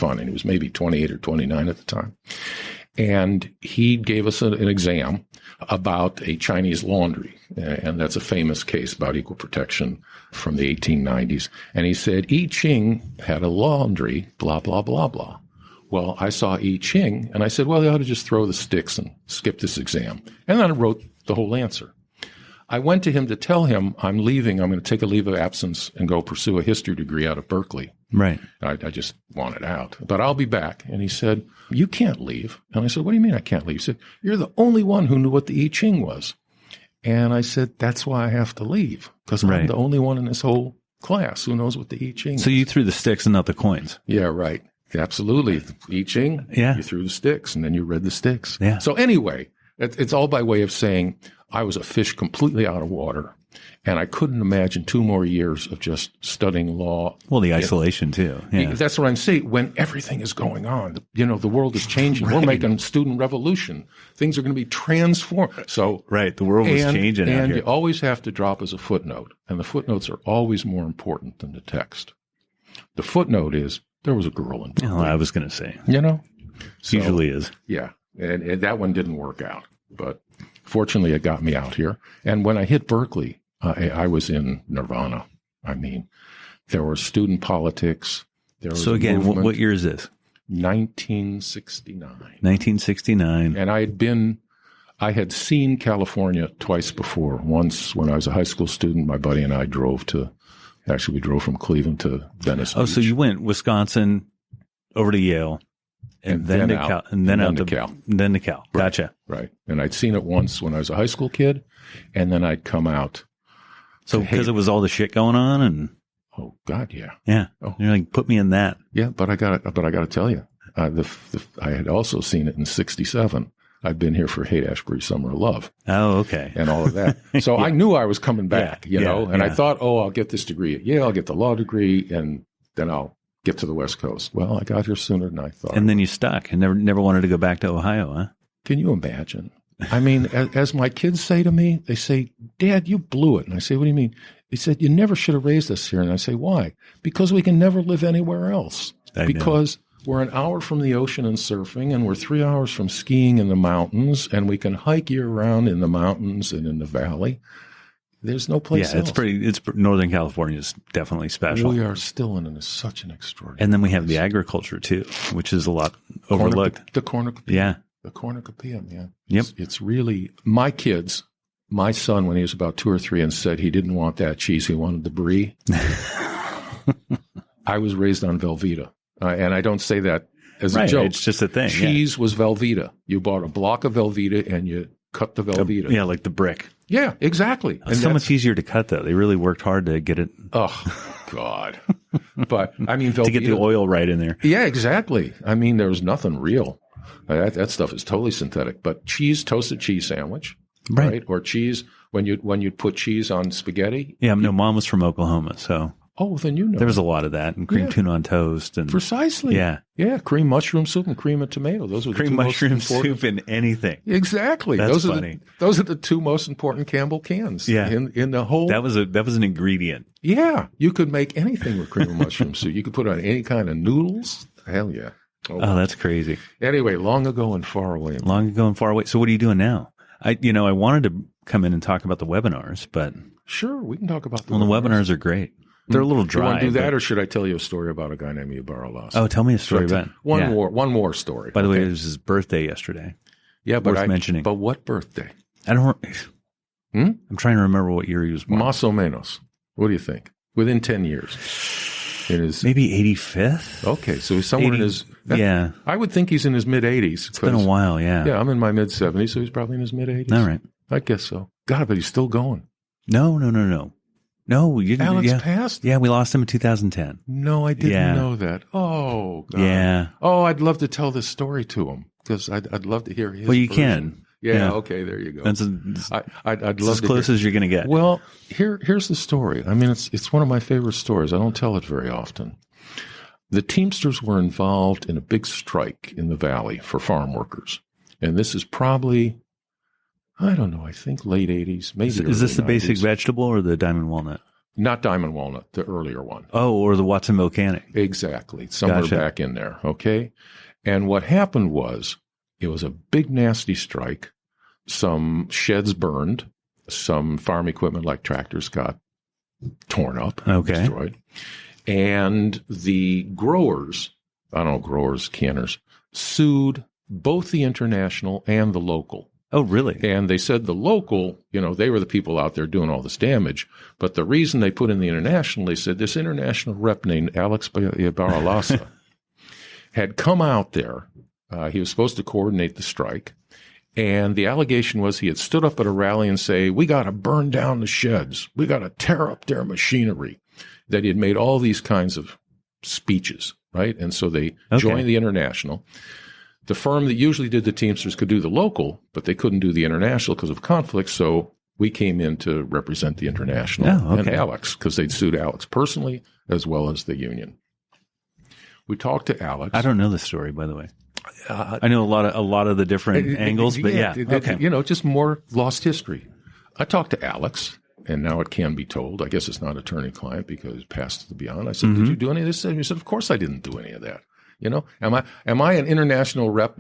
fun. And he was maybe 28 or 29 at the time. And he gave us an exam about a Chinese laundry. And that's a famous case about equal protection from the 1890s. And he said, I Ching had a laundry, blah, blah, blah, blah. Well, I saw I Ching, and I said, well, they ought to just throw the sticks and skip this exam. And then I wrote the whole answer. I went to him to tell him I'm leaving. I'm going to take a leave of absence and go pursue a history degree out of Berkeley. Right. I just wanted out. But I'll be back. And he said, you can't leave. And I said, what do you mean I can't leave? He said, you're the only one who knew what the I Ching was. And I said, that's why I have to leave, because I'm the only one in this whole class who knows what the I Ching is. So you threw the sticks and not the coins. Yeah, right. Absolutely. I Ching, yeah. You threw the sticks, and then you read the sticks. Yeah. So anyway, it's all by way of saying I was a fish completely out of water, and I couldn't imagine 2 more years of just studying law. Well, the isolation too. Yeah. That's what I'm saying. When everything is going on, the world is changing. Right. We're making student revolution. Things are going to be transformed. So right, the world is changing. And you always have to drop as a footnote, and the footnotes are always more important than the text. The footnote is there was a girl in Berkeley. Oh, I was going to say. So, usually is. Yeah, and that one didn't work out, but fortunately, it got me out here. And when I hit Berkeley, I was in nirvana. I mean, there was student politics. There was so again, what year is this? 1969. 1969. And I had seen California twice before. Once when I was a high school student, my buddy and I drove from Cleveland to Venice Beach. So you went Wisconsin over to Yale. And then to Cal. And then to Cal. Then to Cal. Gotcha. Right. And I'd seen it once when I was a high school kid, and then I'd come out. So because it was all the shit going on, and oh God, yeah, yeah. Oh. You're like, put me in that. Yeah, but I got to tell you, I had also seen it in '67. I'd been here for Haight-Ashbury Summer of Love. Oh, okay. And all of that. So yeah. I knew I was coming back, and I thought, I'll get this degree at Yale, I'll get the law degree, and then I'll get to the West Coast. Well, I got here sooner than I thought. And then you stuck and never wanted to go back to Ohio, huh? Can you imagine? I mean, as my kids say to me, they say, Dad, you blew it. And I say, what do you mean? They said, you never should have raised us here. And I say, why? Because we can never live anywhere else. Because we're an hour from the ocean and surfing, and we're 3 hours from skiing in the mountains, and we can hike year-round in the mountains and in the valley. There's no place else. It's Northern California is definitely special. We are still in such an extraordinary And then we have place. The agriculture too, which is a lot overlooked. The cornucopia. Yeah. The cornucopia, yeah. Yep. It's really, my son, when he was about 2 or 3 and said he didn't want that cheese, he wanted the brie. I was raised on Velveeta. And I don't say that as a joke. It's just a thing. Cheese was Velveeta. You bought a block of Velveeta and you cut the Velveeta. Yeah, like the brick. Yeah, exactly. It's so much easier to cut, though. They really worked hard to get it. Oh, God. But, I mean, Velveeta. To get the oil right in there. Yeah, exactly. I mean, there was nothing real. That stuff is totally synthetic. But toasted cheese sandwich, right? Or cheese, when you'd put cheese on spaghetti. Yeah, no, Mom was from Oklahoma, so. Oh, then you know. There was a lot of that, and cream tuna on toast. And precisely. Yeah. Yeah, cream mushroom soup and cream and tomato. Those were the cream mushroom soup and anything. Exactly. That's funny. Those are the 2 most important Campbell cans. Yeah. In the whole. That was an ingredient. Yeah. You could make anything with cream and mushroom soup. You could put on any kind of noodles. Hell yeah. Oh, that's crazy. Anyway, long ago and far away. Long ago and far away. So what are you doing now? I wanted to come in and talk about the webinars, but. Sure, we can talk about the webinars are great. They're a little dry. You want to do that, or should I tell you a story about a guy named Ybarrolaza? Oh, tell me a story about one more story. By the way, it was his birthday yesterday. Yeah, but worth mentioning. But what birthday? I don't. I'm trying to remember what year he was born. Más o menos. What do you think? Within 10 years. Maybe 85th. Okay, so he's somewhere 80, in his. Yeah, I would think he's in his mid 80s. It's been a while. Yeah. Yeah, I'm in my mid 70s, so he's probably in his mid 80s. All right. I guess so. God, but he's still going. No. No, you didn't. Alex passed? Yeah, we lost him in 2010. No, I didn't know that. Oh, God. Yeah. Oh, I'd love to tell this story to him because I'd love to hear his Well, you version. can. Yeah, okay, there you go. I'd love as close as you're going to get. Well, here's the story. I mean, it's one of my favorite stories. I don't tell it very often. The Teamsters were involved in a big strike in the Valley for farm workers. And this is probably, I don't know, I think late 80s, maybe Is this the 90s. basic vegetable or the diamond walnut? Not Diamond Walnut, the earlier one. Oh, or the Watsonville Canning. Exactly. Somewhere back in there. Okay. And what happened was it was a big, nasty strike. Some sheds burned. Some farm equipment like tractors got torn up, destroyed. And the growers, canners, sued both the international and the local. Oh, really? And they said the local, they were the people out there doing all this damage. But the reason they put in the international, they said this international rep named Alex Ybarrolaza had come out there. He was supposed to coordinate the strike. And the allegation was he had stood up at a rally and say, we got to burn down the sheds. We got to tear up their machinery. That he had made all these kinds of speeches, right? And so they joined the international. The firm that usually did the Teamsters could do the local, but they couldn't do the international because of conflict. So we came in to represent the international and Alex, because they'd sued Alex personally as well as the union. We talked to Alex. I don't know the story, by the way. I know a lot of the different angles, but just more lost history. I talked to Alex, and now it can be told. I guess it's not attorney-client because it's past the beyond. I said, did you do any of this? And he said, of course I didn't do any of that. Am I an international rep,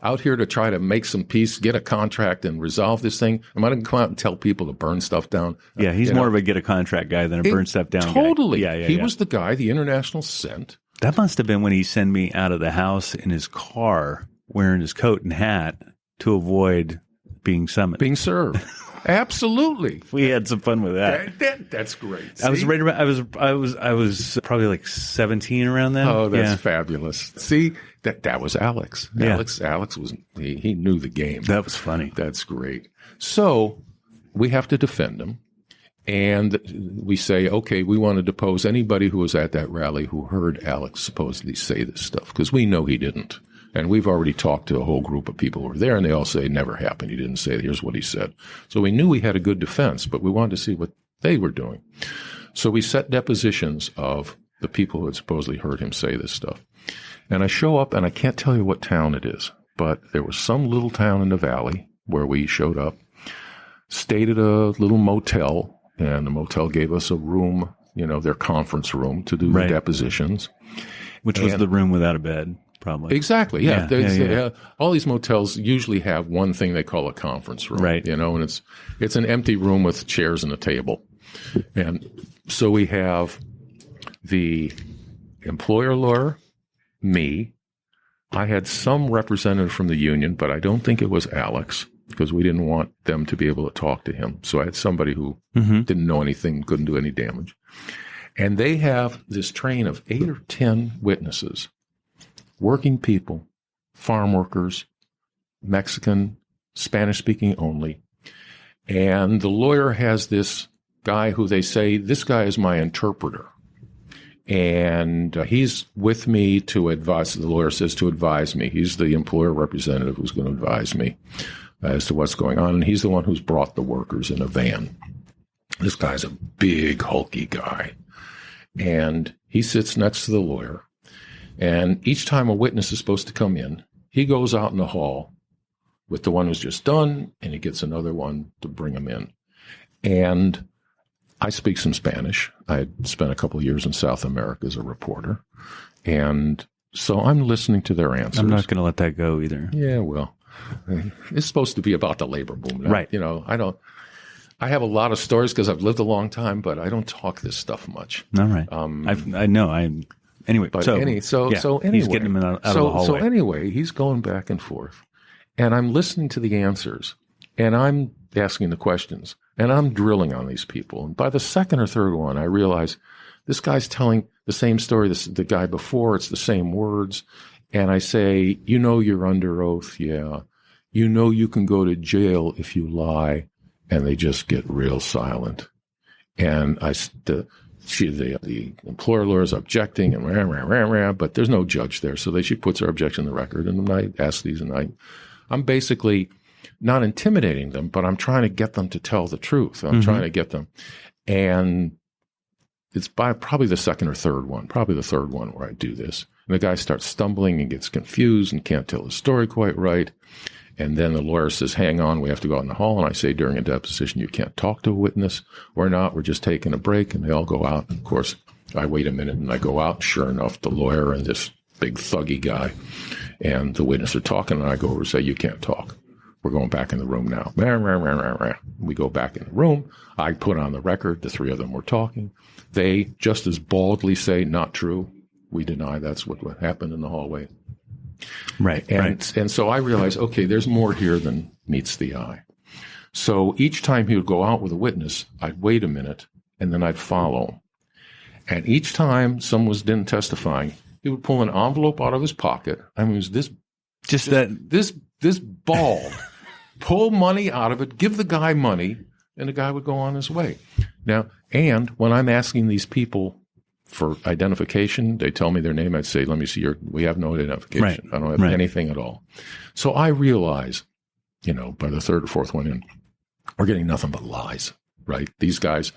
out here to try to make some peace, get a contract and resolve this thing? Am I going to come out and tell people to burn stuff down? Yeah, he's more of a get a contract guy than a burn stuff down totally. guy. He was the guy the international sent. That must have been when he sent me out of the house in his car wearing his coat and hat to avoid being summoned. Being served. Absolutely. We had some fun with that. That's great. See? I was right around, I was probably like 17 around then. Oh, that's fabulous. See, that was Alex. Alex was, he knew the game. That was funny. That's great. So we have to defend him. And we say, okay, we want to depose anybody who was at that rally who heard Alex supposedly say this stuff, because we know he didn't. And we've already talked to a whole group of people who were there, and they all say it never happened. He didn't say it. Here's what he said. So we knew we had a good defense, but we wanted to see what they were doing. So we set depositions of the people who had supposedly heard him say this stuff. And I show up, and I can't tell you what town it is, but there was some little town in the valley where we showed up, stayed at a little motel, and the motel gave us a room, their conference room to do the depositions. Which was the room without a bed, probably. Exactly, yeah. All these motels usually have one thing they call a conference room, right? And it's an empty room with chairs and a table. And so we have the employer lawyer, me. I had some representative from the union, but I don't think it was Alex, because we didn't want them to be able to talk to him. So I had somebody who didn't know anything, couldn't do any damage. And they have this train of 8 or 10 witnesses, working people, farm workers, Mexican, Spanish-speaking only. And the lawyer has this guy who they say, this guy is my interpreter. And he's with me to advise, the lawyer says, to advise me. He's the employer representative who's going to advise me as to what's going on. And he's the one who's brought the workers in a van. This guy's a big, hulky guy. And he sits next to the lawyer. And each time a witness is supposed to come in, he goes out in the hall with the one who's just done, and he gets another one to bring him in. And I speak some Spanish. I had spent a couple of years in South America as a reporter. And so I'm listening to their answers. I'm not going to let that go either. Yeah, well, it's supposed to be about the labor boom. Right. I have a lot of stories because I've lived a long time, but I don't talk this stuff much. All right. Anyway. But anyway, he's getting him out of the hallway. So anyway, he's going back and forth, and I'm listening to the answers, and I'm asking the questions, and I'm drilling on these people. And by the second or third one, I realize this guy's telling the same story the guy before. It's the same words. And I say, you're under oath. Yeah. You can go to jail if you lie. And they just get real silent. And the employer lawyer is objecting and but there's no judge there. So she puts her objection on the record. And I ask these, and I'm basically not intimidating them, but I'm trying to get them to tell the truth. I'm trying to get them. And it's by probably the second or third one, probably the third one where I do this. And the guy starts stumbling and gets confused and can't tell his story quite right. And then the lawyer says, hang on, we have to go out in the hall. And I say, during a deposition, you can't talk to a witness. We're not. We're just taking a break. And they all go out. And of course, I wait a minute and I go out. Sure enough, the lawyer and this big thuggy guy and the witness are talking. And I go over and say, you can't talk. We're going back in the room now. We go back in the room. I put on the record. The three of them were talking. They just as baldly say, not true. We deny that's what happened in the hallway. Right. And so I realized, okay, there's more here than meets the eye. So each time he would go out with a witness, I'd wait a minute and then I'd follow. And each time someone was then testifying, he would pull an envelope out of his pocket. I mean, it was this ball, pull money out of it, give the guy money, and the guy would go on his way. Now, and when I'm asking these people for identification, they tell me their name. I'd say, let me see we have no identification. Right. I don't have anything at all. So I realize, by the third or fourth one in, we're getting nothing but lies, right? These guys,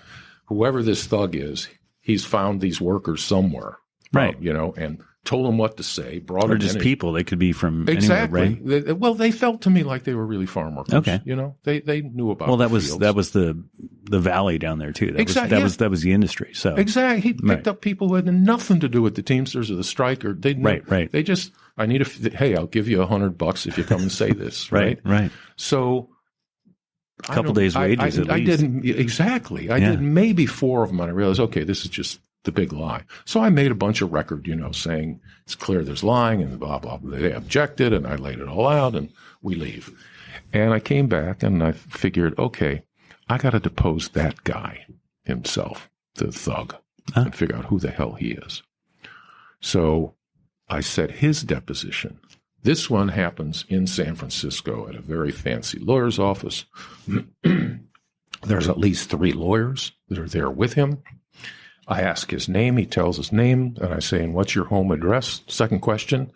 whoever this thug is, he's found these workers somewhere, right? And told them what to say, brought them or just in. People. They could be from exactly. Anywhere, right? They felt to me like they were really farm workers. Okay. They knew about. Well, that fields. was the valley down there too. That was the industry. So exactly, he picked up people who had nothing to do with the Teamsters or the strike, or they right. They just, hey, I'll give you $100 if you come and say this, right? Right. So a couple days wages at least. I didn't exactly. I did maybe 4 of them, and I realized, okay, this is just the big lie. So I made a bunch of record, saying it's clear there's lying and blah, blah, blah. They objected and I laid it all out and we leave. And I came back and I figured, okay, I got to depose that guy himself, the thug, and figure out who the hell he is. So I set his deposition. This one happens in San Francisco at a very fancy lawyer's office. There's at least 3 lawyers that are there with him. I ask his name. He tells his name. And I say, and what's your home address? Second question.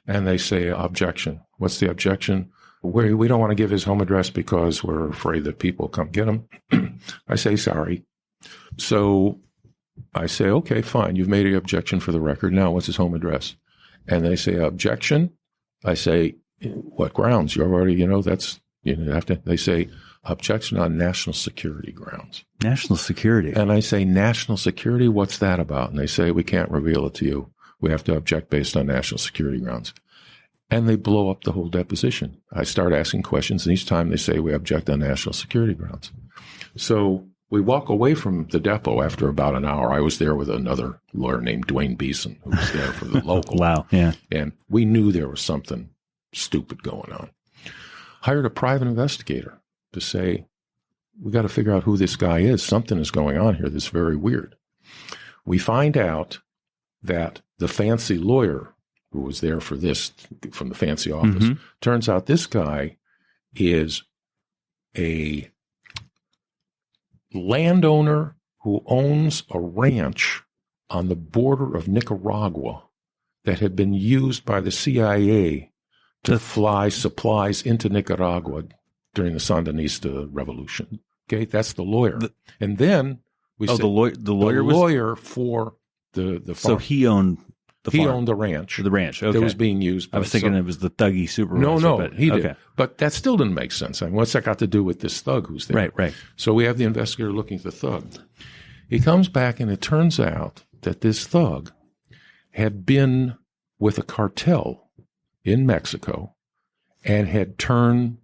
And they say, objection. What's the objection? We don't want to give his home address because we're afraid that people come get him. I say, sorry. So I say, okay, fine. You've made an objection for the record. Now, what's his home address? And they say, objection. I say, what grounds? You already, that's, have to, they say, objection on national security grounds. National security. And I say, national security, what's that about? And they say, we can't reveal it to you. We have to object based on national security grounds. And they blow up the whole deposition. I start asking questions, and each time they say, we object on national security grounds. So we walk away from the depot after about an hour. I was there with another lawyer named Dwayne Beeson, who was there for the local. Wow, yeah. And we knew there was something stupid going on. Hired a private investigator to say, we got to figure out who this guy is. Something is going on here that's very weird. We find out that the fancy lawyer who was there for this from the fancy office, turns out this guy is a landowner who owns a ranch on the border of Nicaragua that had been used by the CIA to fly supplies into Nicaragua during the Sandinista revolution. Okay, that's the lawyer. And then we said, the lawyer for the farm. So he owned the farm. He owned the ranch. The ranch, okay. That was being used. I was thinking it was the thuggy supervisor. No, he did. But that still didn't make sense. I mean, what's that got to do with this thug who's there? Right. So we have the investigator looking at the thug. He comes back, and it turns out that this thug had been with a cartel in Mexico and had turned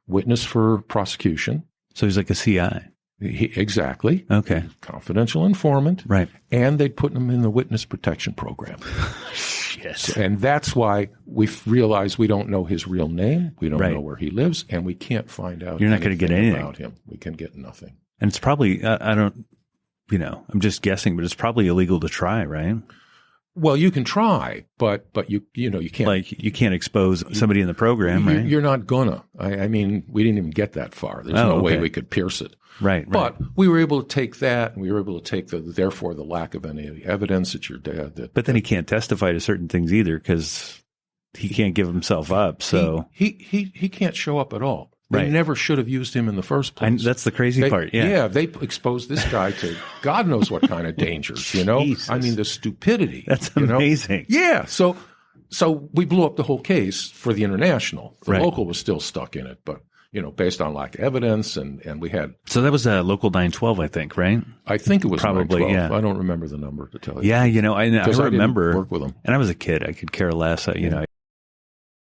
witness for prosecution. So he's like a CI. Exactly. Okay. Confidential informant. Right. And they'd put him in the witness protection program. Shit. And that's why we realize we don't know his real name. We don't know where he lives, and we can't find out. You're not going to get anything about him. We can get nothing. And it's probably, I'm just guessing, but it's probably illegal to try, right? Well, you can try, but you can't. Like, you can't expose somebody in the program, right? You're not gonna. I mean, we didn't even get that far. There's no way we could pierce it. Right. But we were able to take that, and we were able to take therefore the lack of any evidence that your dad. But then he can't testify to certain things either because he can't give himself up. So he can't show up at all. They never should have used him in the first place. That's the crazy part. Yeah. Yeah, they exposed this guy to God knows what kind of dangers, Jesus. I mean, the stupidity. That's amazing. Yeah. So So we blew up the whole case for the international. The Right. local was still stuck in it, but based on lack of evidence, and we had. So that was local 912, I think, right? I think it was Probably, 912. yeah. I don't remember the number to tell you. Yeah, I Because I didn't remember. work with them. And I was a kid. I could care less.